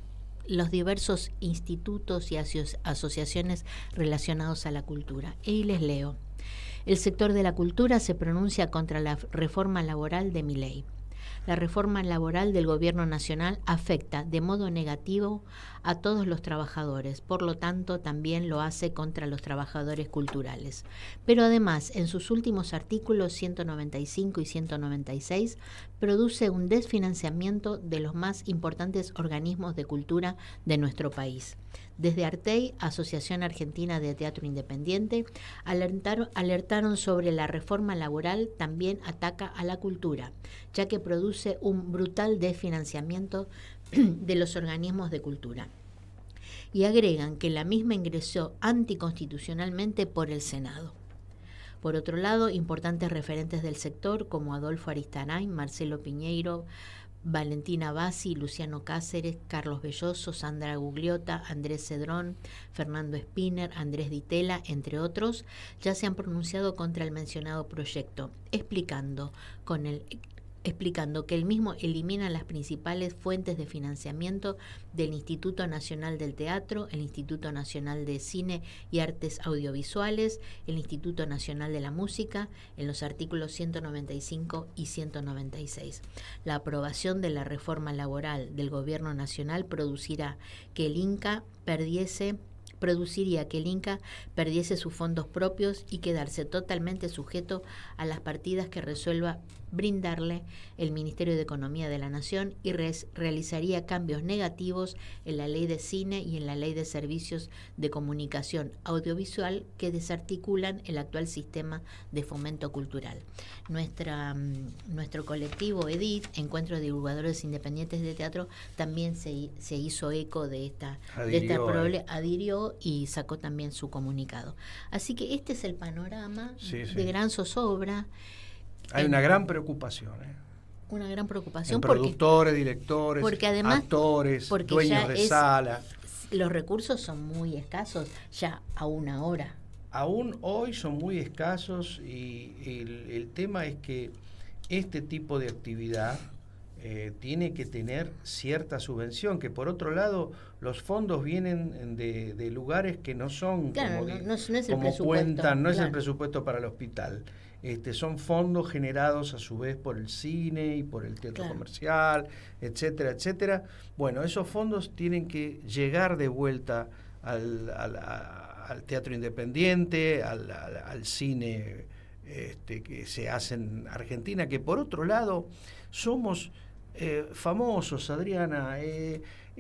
los diversos institutos y asociaciones relacionados a la cultura. Y les leo. El sector de la cultura se pronuncia contra la reforma laboral de Milei. La reforma laboral del Gobierno Nacional afecta de modo negativo a todos los trabajadores, por lo tanto también lo hace contra los trabajadores culturales. Pero además, en sus últimos artículos 195 y 196, produce un desfinanciamiento de los más importantes organismos de cultura de nuestro país. Desde Artey, Asociación Argentina de Teatro Independiente, alertaron sobre la reforma laboral también ataca a la cultura, ya que produce un brutal desfinanciamiento de los organismos de cultura. Y agregan que la misma ingresó anticonstitucionalmente por el Senado. Por otro lado, importantes referentes del sector como Adolfo Aristarain, Marcelo Piñeiro, Valentina Bassi, Luciano Cáceres, Carlos Belloso, Sandra Gugliotta, Andrés Cedrón, Fernando Spinner, Andrés Ditela, entre otros, ya se han pronunciado contra el mencionado proyecto, explicando que el mismo elimina las principales fuentes de financiamiento del Instituto Nacional del Teatro, el Instituto Nacional de Cine y Artes Audiovisuales, el Instituto Nacional de la Música, en los artículos 195 y 196. La aprobación de la reforma laboral del Gobierno Nacional produciría que el Inca perdiese sus fondos propios y quedarse totalmente sujeto a las partidas que resuelva brindarle el Ministerio de Economía de la Nación y realizaría cambios negativos en la Ley de Cine y en la Ley de Servicios de Comunicación Audiovisual que desarticulan el actual sistema de fomento cultural. Nuestro colectivo EDIT, Encuentro de Divulgadores Independientes de Teatro, también se hizo eco de esta problema, adhirió y sacó también su comunicado. Así que este es el panorama de gran zozobra. Hay una gran preocupación. Una gran preocupación. En productores, directores, porque además, actores, dueños de sala. Los recursos son muy escasos ya aún ahora. Aún hoy son muy escasos y el tema es que este tipo de actividad tiene que tener cierta subvención, que por otro lado los fondos vienen de lugares que no son no es el presupuesto para el hospital. Son fondos generados a su vez por el cine y por el teatro comercial, etcétera, etcétera. Bueno, esos fondos tienen que llegar de vuelta al teatro independiente, al cine que se hace en Argentina, que por otro lado somos famosos, Adriana.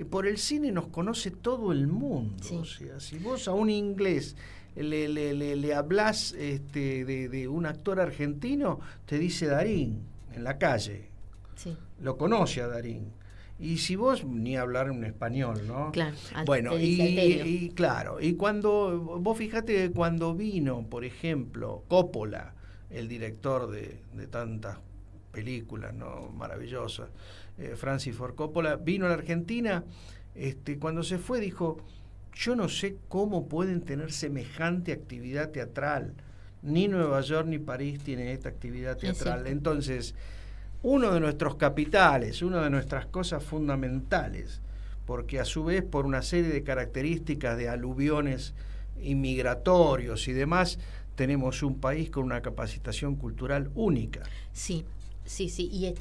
Por el cine nos conoce todo el mundo. Sí. O sea, si vos a un inglés le hablás de un actor argentino, te dice Darín en la calle. Sí. Lo conoce a Darín. Y si vos, ni hablar en español, ¿no? Claro. Bueno, y cuando vos fijate que cuando vino, por ejemplo, Coppola el director de tantas películas, ¿no?, maravillosas, Francis Ford Coppola, vino a la Argentina. Cuando se fue dijo: yo no sé cómo pueden tener semejante actividad teatral, ni Nueva York ni París tienen esta actividad teatral. Entonces, uno de nuestros capitales, una de nuestras cosas fundamentales, porque a su vez por una serie de características de aluviones inmigratorios y demás, tenemos un país con una capacitación cultural única. Sí. Y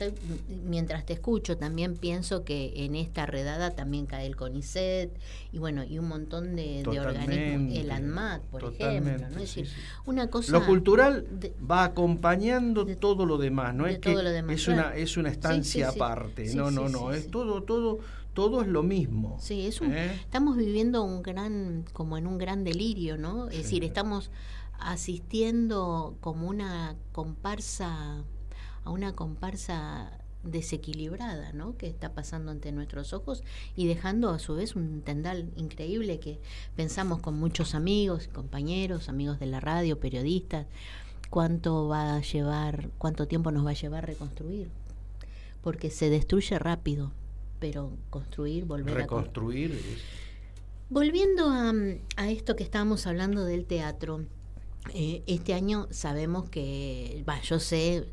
mientras te escucho también pienso que en esta redada también cae el CONICET y un montón de organismos, el ANMAT, por ejemplo, ¿no? Es decir, una cosa, lo cultural va acompañando todo lo demás, no es que es una estancia aparte, es todo es lo mismo. Sí, estamos viviendo como en un gran delirio, ¿no? Es decir, estamos asistiendo como una comparsa desequilibrada, ¿no?, que está pasando ante nuestros ojos y dejando a su vez un tendal increíble que pensamos con muchos amigos, compañeros, amigos de la radio, periodistas, cuánto tiempo nos va a llevar reconstruir, porque se destruye rápido, pero reconstruir. Volviendo a esto que estábamos hablando del teatro. Este año sabemos que,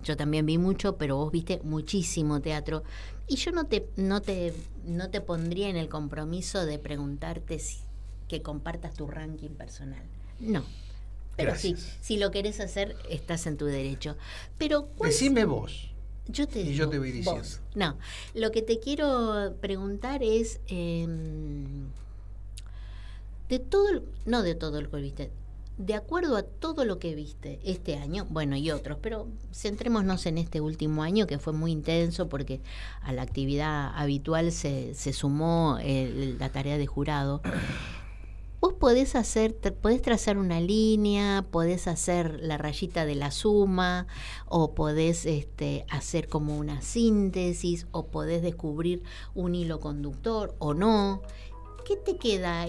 yo también vi mucho, pero vos viste muchísimo teatro, y yo no te pondría en el compromiso de preguntarte que compartas tu ranking personal. No. Pero si lo querés hacer, estás en tu derecho. Pero decime vos. Yo te voy diciendo. Vos. No, lo que te quiero preguntar es no de todo lo que viste. De acuerdo a todo lo que viste este año, y otros, pero centrémonos en este último año que fue muy intenso porque a la actividad habitual se sumó la tarea de jurado. Vos podés trazar una línea, podés hacer la rayita de la suma, o podés hacer como una síntesis, o podés descubrir un hilo conductor o no. ¿Qué te queda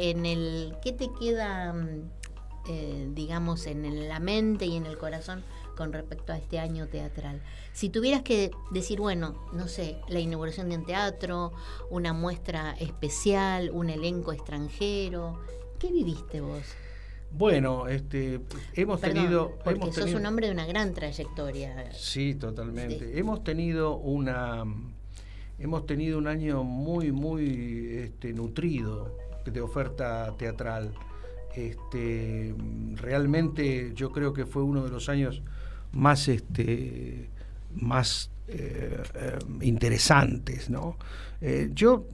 digamos, en la mente y en el corazón con respecto a este año teatral? Si tuvieras que decir, no sé, la inauguración de un teatro, una muestra especial, un elenco extranjero, ¿qué viviste vos? Hemos tenido... Porque sos un hombre de una gran trayectoria. Sí, totalmente. Sí. Hemos tenido un año muy, muy nutrido de oferta teatral. Realmente yo creo que fue uno de los años más interesantes, ¿no? Yo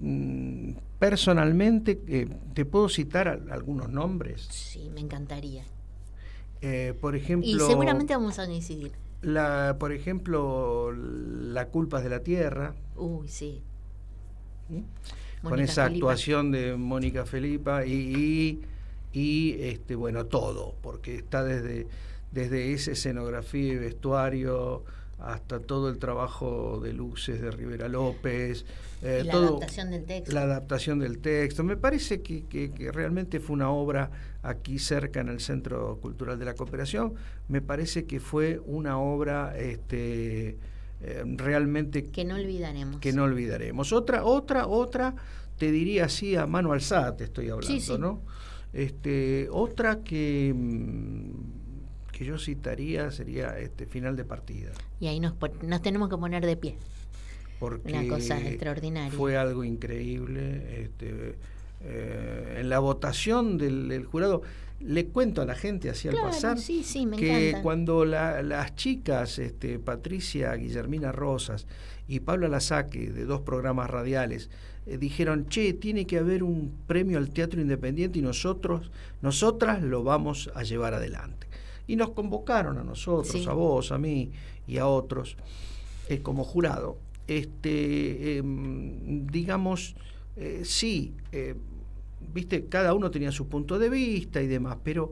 personalmente te puedo citar algunos nombres. Sí, me encantaría. Por ejemplo, y seguramente vamos a coincidir. Por ejemplo, La culpa es de la tierra. Uy, sí. Con esa actuación de Mónica Felipa y todo, porque está desde esa escenografía y vestuario hasta todo el trabajo de luces de Rivera López, la adaptación del texto. La adaptación del texto. Me parece que realmente fue una obra aquí cerca en el Centro Cultural de la Cooperación. Me parece que fue una obra realmente que no olvidaremos. Que no olvidaremos. Otra, te diría así a mano alzada te estoy hablando, sí. ¿No? Otra que yo citaría sería Final de partida. Y ahí nos tenemos que poner de pie. Porque una cosa extraordinaria. Fue algo increíble. En la votación del jurado, le cuento a la así al pasar, sí, me que encanta. Cuando las chicas, Patricia Guillermina Rosas y Pablo Alasaque, de 2 programas radiales, dijeron, tiene que haber un premio al teatro independiente y nosotras lo vamos a llevar adelante. Y nos convocaron a nosotros, sí. A vos, a mí y a otros, como jurado. Viste, cada uno tenía su punto de vista y demás, pero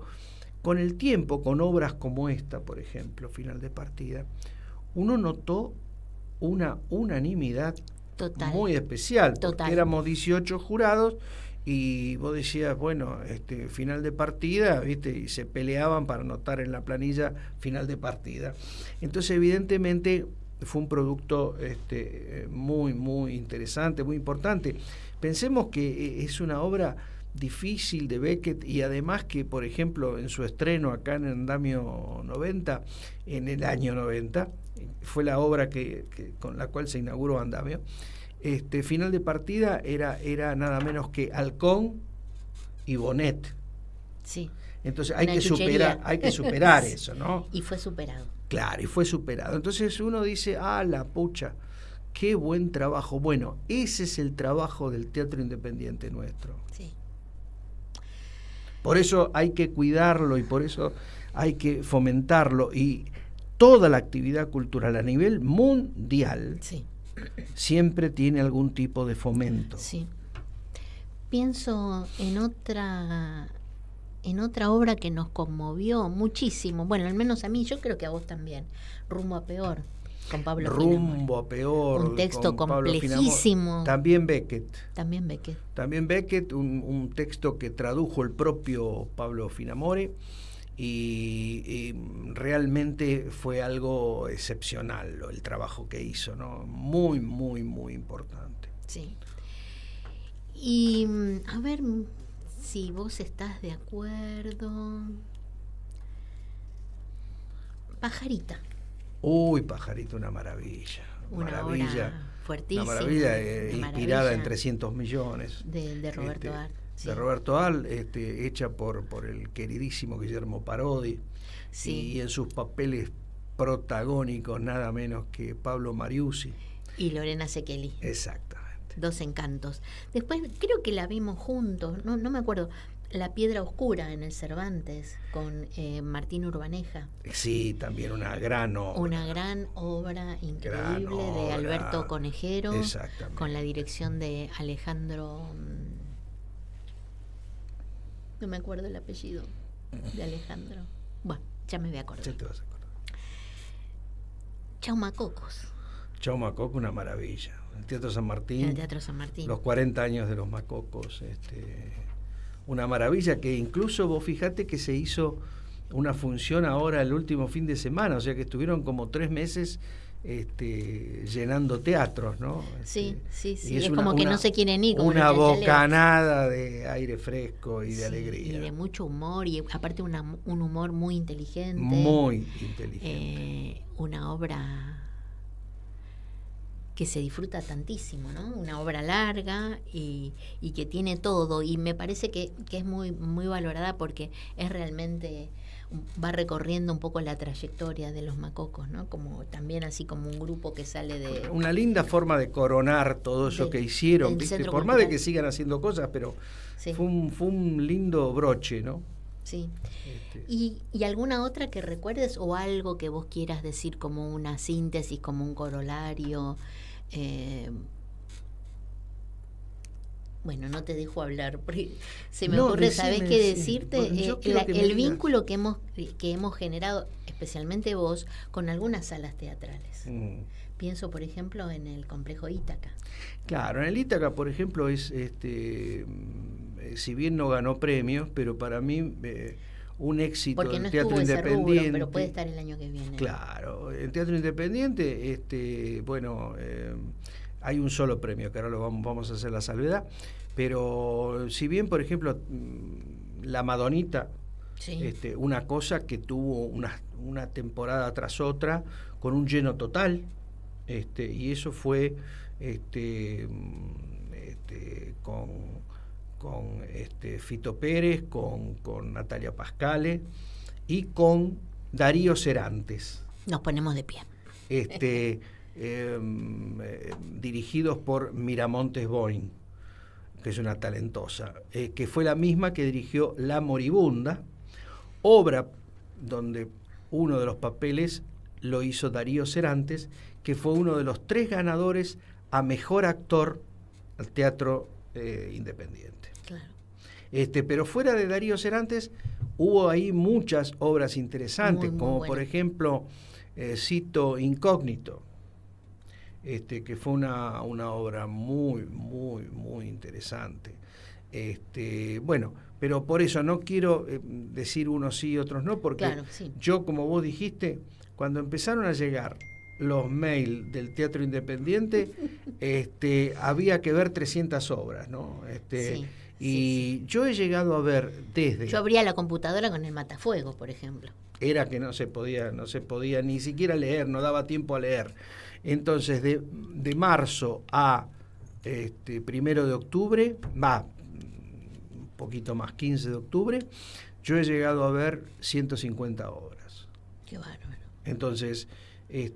con el tiempo, con obras como esta, por ejemplo, Final de partida, uno notó una unanimidad total, muy especial, porque éramos 18 jurados y vos decías, bueno, final de partida, ¿viste? Y se peleaban para anotar en la planilla final de partida. Entonces, evidentemente, fue un producto muy, muy interesante, muy importante. Pensemos que es una obra difícil de Beckett, y además que, por ejemplo, en su estreno acá en Andamio 90, en el año 90, fue la obra con la cual se inauguró Andamio, final de partida era nada menos que Halcón y Bonet. Sí. Entonces hay que superar eso, ¿no? Y fue superado. Claro, y fue superado. Entonces uno dice, la pucha, qué buen trabajo. Bueno, ese es el trabajo del teatro independiente nuestro. Sí. Por eso hay que cuidarlo y por eso hay que fomentarlo, y toda la actividad cultural a nivel mundial siempre tiene algún tipo de fomento. Sí. Pienso en otra obra que nos conmovió muchísimo, bueno, al menos a mí, yo creo que a vos también, Rumbo a Peor, con Pablo Finamore. Rumbo a Peor. Un texto complejísimo. También Beckett. También Beckett, un texto que tradujo el propio Pablo Finamore, y realmente fue algo excepcional el trabajo que hizo, ¿no? Muy, muy, muy importante. Sí. Y a ver si vos estás de acuerdo. Pajarita. Uy, Pajarita, una maravilla. Una obra fuertísima. Una maravilla, inspirada en 300 millones. De Roberto Art. Sí. De Roberto Art, hecha por el queridísimo Guillermo Parodi. Sí. Y en sus papeles protagónicos nada menos que Pablo Mariucci. Y Lorena Sekeli. Exactamente. Dos encantos. Después creo que la vimos juntos, no me acuerdo, La Piedra Oscura en el Cervantes con Martín Urbaneja. Sí, también una gran obra. Una gran obra increíble de Alberto Conejero. Exactamente. Con la dirección de Alejandro, no me acuerdo el apellido de Alejandro. Bueno, ya me voy a acordar. Ya te vas a acordar. Chaumacocos. Chaumacocos, una maravilla. El Teatro San Martín. Los 40 años de los Macocos. Una maravilla, que incluso vos fijate que se hizo una función ahora el último fin de semana, o sea que estuvieron como 3 meses llenando teatros, ¿no? Sí. Es como que no se quieren ir. Como una bocanada de aire fresco y de alegría. Y de mucho humor, y aparte un humor muy inteligente. Muy inteligente. Una obra que se disfruta tantísimo, ¿no? Una obra larga y que tiene todo, y me parece que es muy, muy valorada porque es realmente, va recorriendo un poco la trayectoria de los Macocos, ¿no? Como también así como un grupo que sale de... Una linda forma de coronar todo eso que hicieron, ¿viste? Por más de que sigan haciendo cosas, pero fue un lindo broche, ¿no? Sí. ¿Y alguna otra que recuerdes, o algo que vos quieras decir como una síntesis, como un corolario? Bueno, no te dejo hablar porque se me ocurre, ¿sabés qué decirte? El vínculo que hemos generado, especialmente vos, con algunas salas teatrales. Pienso, por ejemplo, en el Complejo Ítaca. Claro, en el Ítaca, por ejemplo, es si bien no ganó premios, pero para mí un éxito porque del no teatro independiente. Rubro, pero puede estar el año que viene. Claro, el teatro independiente, hay un solo premio, que ahora lo vamos a hacer la salvedad, pero si bien, por ejemplo, La Madonita, una cosa que tuvo una temporada tras otra con un lleno total, y eso fue con Fito Pérez, con Natalia Pascale y con Darío Serantes. Nos ponemos de pie. Dirigidos por Miramontes Boing, que es una talentosa, que fue la misma que dirigió La Moribunda, obra donde uno de los papeles lo hizo Darío Serantes, que fue uno de los 3 ganadores a mejor actor al teatro independiente. Claro. Pero fuera de Darío Serantes hubo ahí muchas obras interesantes, muy como por ejemplo Cito Incógnito, que fue una obra muy, muy, muy interesante. Bueno, pero por eso no quiero decir unos sí y otros no, porque claro, sí. Yo, como vos dijiste, cuando empezaron a llegar los mails del Teatro Independiente, había que ver 300 obras, ¿no? Sí. Y yo he llegado a ver desde... Yo abría la computadora con el matafuegos, por ejemplo. Era que no se podía ni siquiera leer, no daba tiempo a leer. Entonces, de marzo a 1 de octubre, un poquito más, 15 de octubre, yo he llegado a ver 150 obras. Qué bárbaro. Entonces,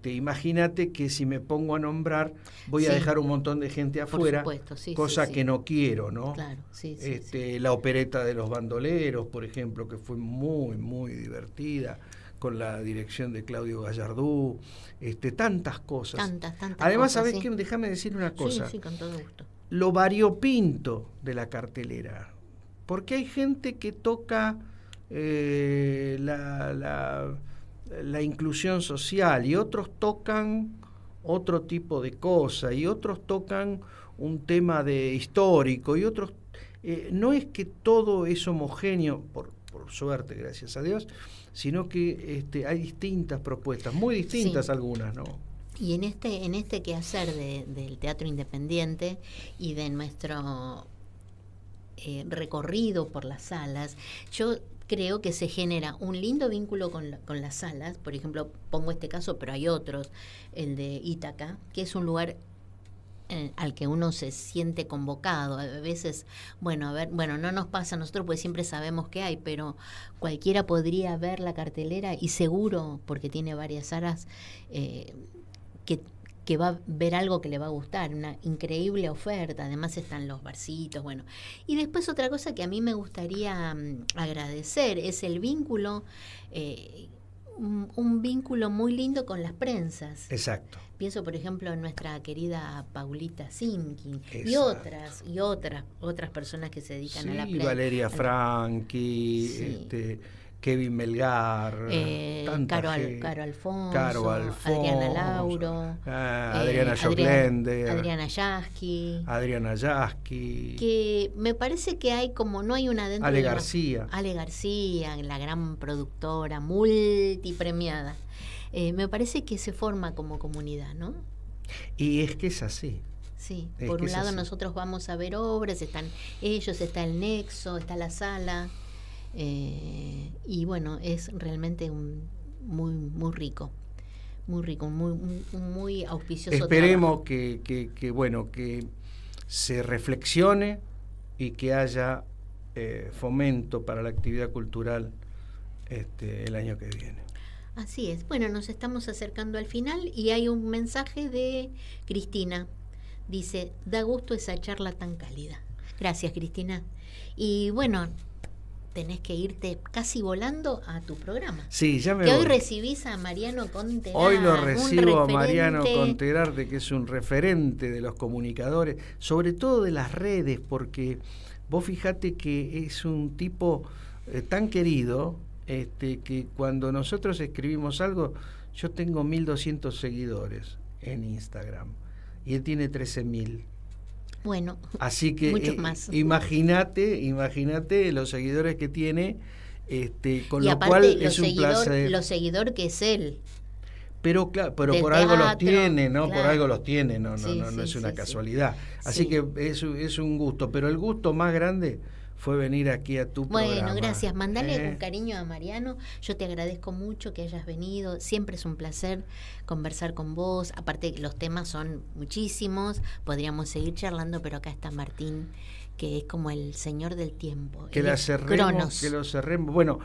imagínate que si me pongo a nombrar, voy a dejar un montón de gente afuera, por supuesto, sí, cosa sí. que no quiero, ¿no? Claro, sí. La opereta de los bandoleros, por ejemplo, que fue muy, muy divertida, con la dirección de Claudio Gallardú, tantas cosas. Tantas Además, cosas, ¿sabés sí. qué? Déjame decir una cosa. Sí, con todo gusto. Lo variopinto de la cartelera, porque hay gente que toca la inclusión social y otros tocan otro tipo de cosa y otros tocan un tema de histórico y otros no es que todo es homogéneo por suerte, gracias a Dios, sino que hay distintas propuestas, muy distintas algunas, ¿no? Y en este quehacer del Teatro Independiente y de nuestro recorrido por las salas, yo creo que se genera un lindo vínculo con las salas. Por ejemplo, pongo este caso, pero hay otros, el de Ítaca, que es un lugar al que uno se siente convocado. A veces, no nos pasa a nosotros porque siempre sabemos que hay, pero cualquiera podría ver la cartelera y seguro, porque tiene varias salas, que va a ver algo que le va a gustar, una increíble oferta. Además están los barcitos, y después otra cosa que a mí me gustaría agradecer es el vínculo, un vínculo muy lindo con las prensas. Exacto. Pienso, por ejemplo, en nuestra querida Paulita Simkin y otras personas que se dedican a la prensa. Valeria Franchi, Kevin Melgar, Caro Alfonso, Adriana Lauro, Adriana Joclender, Adriana Yasky, que me parece que hay como no hay una dentro Ale de García, la gran productora multipremiada. Me parece que se forma como comunidad, ¿no? Y es que es así. Sí, por un lado nosotros vamos a ver obras, están ellos, está el Nexo, está la sala. Y es realmente muy rico, muy auspicioso. Esperemos que se reflexione y que haya fomento para la actividad cultural el año que viene. Así es. Nos estamos acercando al final y hay un mensaje de Cristina. Dice: da gusto esa charla tan cálida. Gracias, Cristina. Y tenés que irte casi volando a tu programa. Sí, ya me voy. Hoy recibís a Mariano Conterarte. Hoy lo recibo a Mariano Conterarte, que es un referente de los comunicadores, sobre todo de las redes, porque vos fijate que es un tipo tan querido, que cuando nosotros escribimos algo, yo tengo 1.200 seguidores en Instagram y él tiene 13.000. Así que muchos más. Imagínate los seguidores que tiene, con y lo cual es un placer. Los seguidores que es él. Pero por algo los tiene, ¿no? Claro. Por algo los tiene, no es una casualidad. Así que es un gusto, pero el gusto más grande fue venir aquí a tu programa. Gracias. Mandale un cariño a Mariano. Yo te agradezco mucho que hayas venido. Siempre es un placer conversar con vos. Aparte, los temas son muchísimos. Podríamos seguir charlando, pero acá está Martín, que es como el señor del tiempo. Que lo cerremos. Bueno,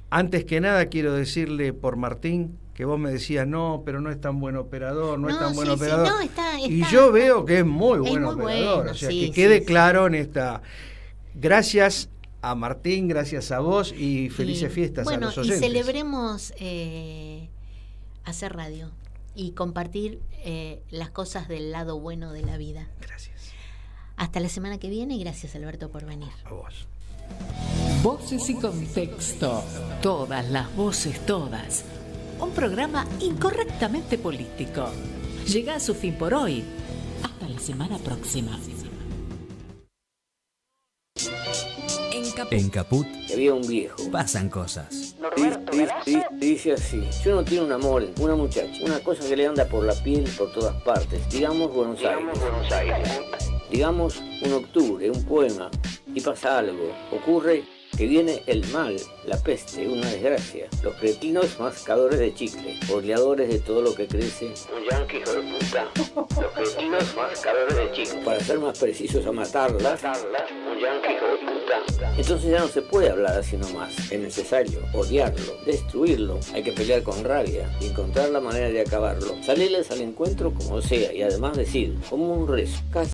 antes que nada quiero decirle por Martín que vos me decías, no, pero no es tan buen operador, no es tan buen operador. Y yo veo que es muy buen operador. O sea, que quede claro en esta... Gracias a Martín, gracias a vos y felices fiestas a los oyentes. Y celebremos hacer radio y compartir las cosas del lado bueno de la vida. Gracias. Hasta la semana que viene y gracias, Alberto, por venir. A vos. Voces y contexto. Todas las voces, todas. Un programa incorrectamente político. Llega a su fin por hoy. Hasta la semana próxima. En Caput Había un viejo. pasan cosas. Dice así: si uno tiene un amor, una muchacha, una cosa que le anda por la piel por todas partes, digamos Buenos Aires, digamos un octubre, un poema, y pasa algo, ocurre que viene el mal, la peste, una desgracia, los cretinos mascadores de chicle, orleadores de todo lo que crece, un yanqui hijo de puta, los cretinos mascadores de chicle, para ser más precisos a matarla, un yanqui hijo de puta. Entonces ya no se puede hablar así nomás, es necesario odiarlo, destruirlo, hay que pelear con rabia, encontrar la manera de acabarlo, salirles al encuentro como sea y además decir, como un rezo, casi